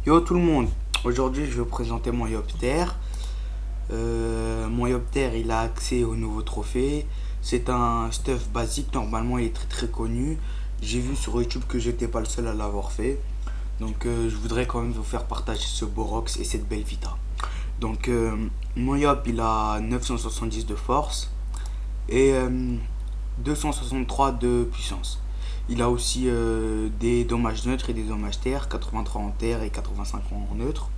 Yo tout le monde, aujourd'hui je vais vous présenter mon Yopter. Mon Yopter il a accès au nouveau trophée. C'est un stuff basique, normalement il est très très connu. J'ai vu sur YouTube que j'étais pas le seul à l'avoir fait. Donc je voudrais quand même vous faire partager ce beau Rox et cette belle Vita. Donc mon Yop il a 970 de force et 263 de puissance. Il a aussi des dommages neutres et des dommages terre, 83 en terre et 85 en neutre.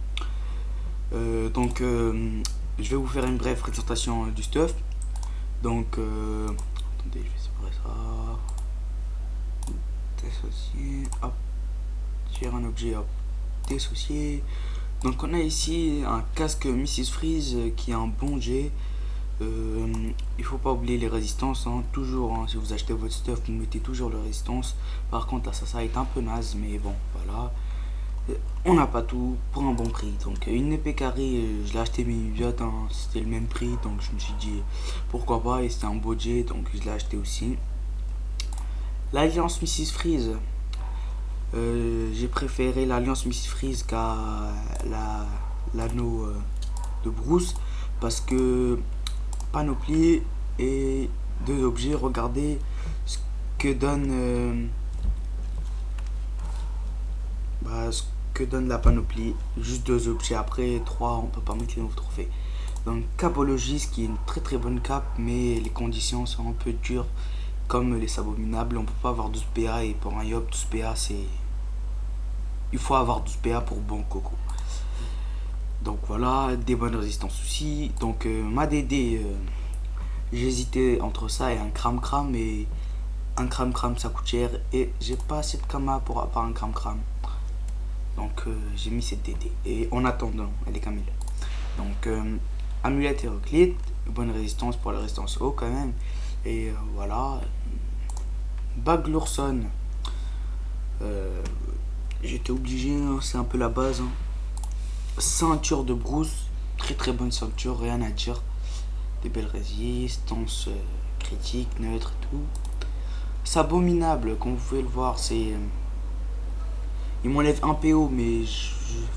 Je vais vous faire une brève présentation du stuff. Attendez, je vais séparer ça. Dissocier, hop. Tirer un objet, hop. Dissocier. Donc on a ici un casque Mrs Freeze qui a un bon jet. Il faut pas oublier les résistances, hein. Toujours, hein, si vous achetez votre stuff, vous mettez toujours les résistances. Par contre, là, ça est un peu naze, mais bon, voilà. On n'a pas tout pour un bon prix. Donc, une épée carrée, je l'ai acheté mi-biote, hein, c'était le même prix. Donc, je me suis dit pourquoi pas, et c'était un beau jet, donc je l'ai acheté aussi. L'alliance Mrs Freeze, j'ai préféré l'alliance Mrs Freeze qu'à l'anneau de Bruce parce que panoplie et deux objets. Regardez ce que donne ce que donne la panoplie. Juste deux objets, après trois on peut pas mettre les nouveaux trophées. Donc capologiste qui est une très très bonne cape, mais les conditions sont un peu dures comme les abominables. On peut pas avoir 12 PA, et pour un Yop 12 PA c'est, il faut avoir 12 PA pour bon coco. Donc voilà, des bonnes résistances aussi. Donc ma DD, j'hésitais entre ça et un cram, et un cram ça coûte cher et j'ai pas assez de kama pour avoir un cram. Donc j'ai mis cette DD et en attendant elle est camille. Donc amulette hétéroclite, bonne résistance pour la résistance haut quand même. Et voilà, bague l'ourson, j'étais obligé, hein, c'est un peu la base, hein. Ceinture de Bruce, très très bonne ceinture, rien à dire. Des belles résistances critiques, neutres et tout. C'est abominable, comme vous pouvez le voir, c'est... il m'enlève un PO, mais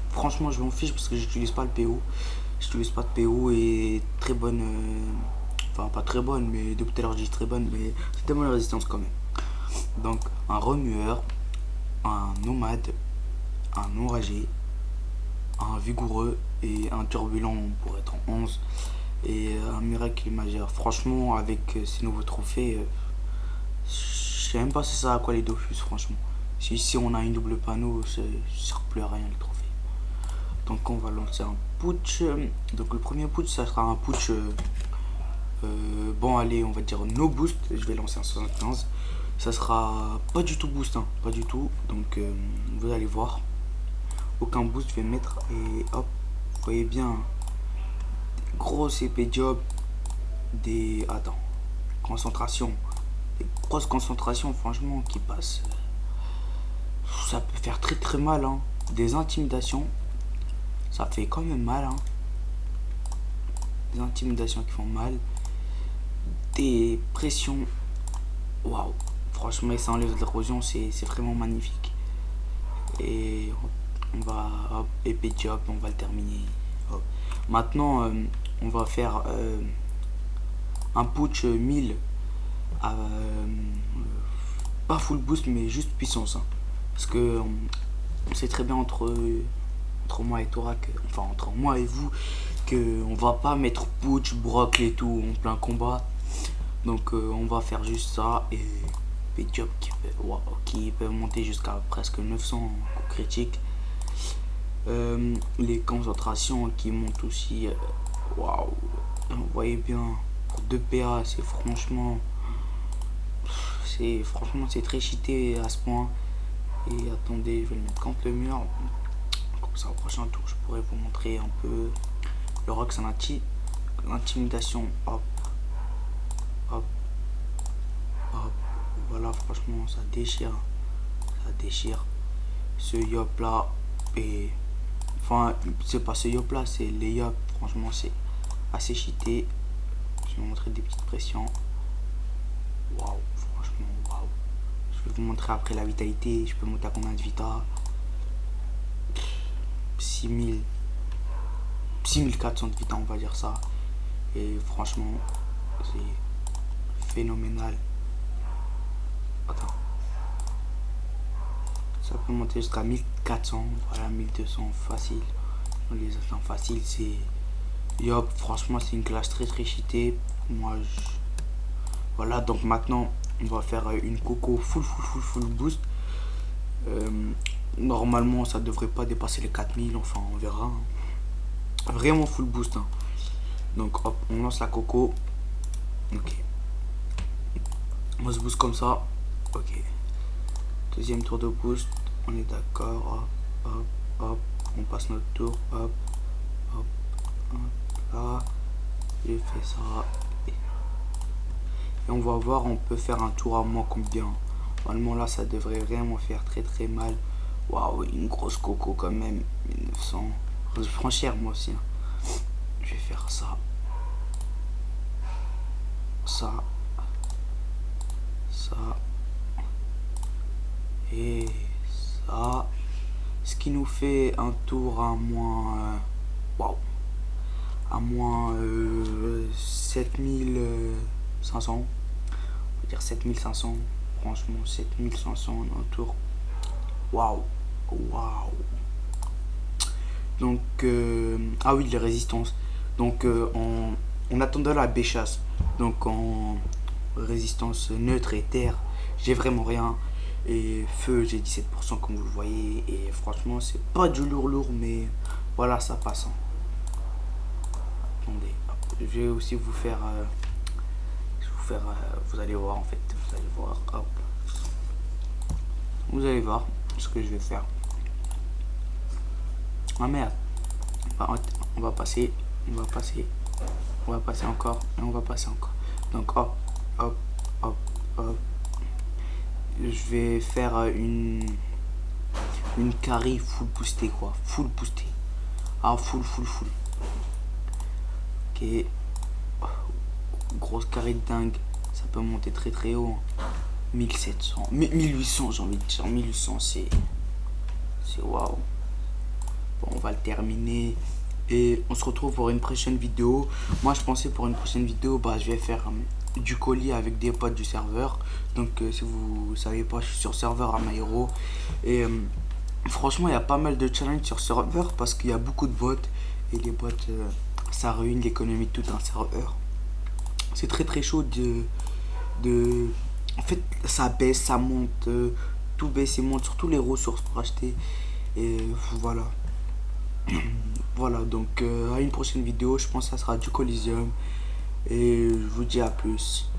franchement je m'en fiche parce que j'utilise pas le PO. J'utilise pas de PO et très bonne... enfin pas très bonne, mais depuis tout à l'heure je dis très bonne, mais c'est de bonne résistance quand même. Donc un remueur, un nomade, un enragé, un vigoureux et un turbulent pour être en 11 et un miracle majeur. Franchement avec ces nouveaux trophées, je sais même pas si ça à quoi les Dofus franchement. Si on a une double panneau, ça sert plus à rien les trophées. Donc on va lancer un putsch. Donc le premier putsch ça sera un putsch bon allez on va dire no boost. Je vais lancer un 75. Ça sera pas du tout boost, hein, pas du tout. Donc vous allez voir. Aucun boost, je vais mettre et hop, vous voyez bien, gros épée job, des... attends, concentration, des grosses concentrations franchement qui passent, ça peut faire très très mal, hein. Des intimidations, ça fait quand même mal, hein. Des intimidations qui font mal, des pressions, waouh, franchement ça enlève de l'érosion, c'est vraiment magnifique. Et on va, hop, épée job, on va le terminer. Hop. Maintenant on va faire un putsch 1000 à, pas full boost mais juste puissance, hein. Parce que on sait très bien entre moi et Torak, enfin entre moi et vous, que on va pas mettre putsch, broc et tout en plein combat. Donc on va faire juste ça et épée job qui peut monter jusqu'à presque 900 critiques. Les concentrations qui montent aussi, waouh, vous voyez bien, pour 2 PA c'est franchement c'est très cheaté à ce point. Et attendez, je vais le mettre contre le mur, comme ça au prochain tour je pourrais vous montrer un peu le Rox en l'intimidation. Hop hop hop, voilà, franchement ça déchire ce Yop là. Et enfin c'est pas ce Yop là, c'est les Yop, franchement c'est assez cheaté. Je vais vous montrer des petites pressions. Waouh, franchement waouh. Je vais vous montrer après la vitalité, je peux monter à combien de vita. 6400 de vita, on va dire ça. Et franchement, c'est phénoménal. Attends. Ça peut monter jusqu'à 1400, voilà, 1200 facile. Dans les attentes faciles, c'est... Yop, franchement, c'est une classe très très cheatée. Moi, voilà, donc maintenant, on va faire une coco full boost. Normalement, ça devrait pas dépasser les 4000, enfin, on verra. Vraiment full boost. Hein. Donc, hop, on lance la coco. Ok. On se boost comme ça. Ok. Deuxième tour de boost. On est d'accord. Hop, hop, hop. On passe notre tour. Hop, hop, hop. Là. J'ai fait ça. Et on va voir, on peut faire un tour à moins combien. Normalement, là, ça devrait vraiment faire très très mal. Waouh, une grosse coco quand même. 1900. Je prends cher moi aussi. Hein. Je vais faire ça. Ça. Ça. Et ça. Ce qui nous fait un tour à moins... Waouh. À moins 7500. On va dire 7500. Franchement, 7500 autour. Waouh. Waouh. Donc, ah oui, les résistances. Donc, on attendait la B-chasse. Donc, en résistance neutre et terre, j'ai vraiment rien. Et feu, j'ai 17% comme vous le voyez. Et franchement, c'est pas du lourd, mais voilà, ça passe. Hein. Attendez, hop. Je vais aussi vous faire... vous allez voir en fait. Vous allez voir, hop. Vous allez voir ce que je vais faire. Ah merde. On va passer encore, et on va passer encore. Donc hop, hop, hop, hop. Je vais faire une carry full boostée quoi. Full boostée. Ah full. Ok. Grosse carry de dingue. Ça peut monter très très haut. 1700. 1800 j'ai envie de dire. 1800 c'est waouh. Bon, on va le terminer. Et on se retrouve pour une prochaine vidéo. Moi je pensais pour une prochaine vidéo, bah je vais faire du colis avec des potes du serveur. Donc si vous savez pas, je suis sur serveur Amaero. Et franchement il y a pas mal de challenges sur serveur parce qu'il y a beaucoup de bots. Et les bots ça ruine l'économie de tout un serveur. C'est très très chaud en fait ça baisse, ça monte, tout baisse et monte sur tous les ressources pour acheter. Et voilà. Voilà, donc à une prochaine vidéo, je pense que ça sera du Coliseum. Et je vous dis à plus.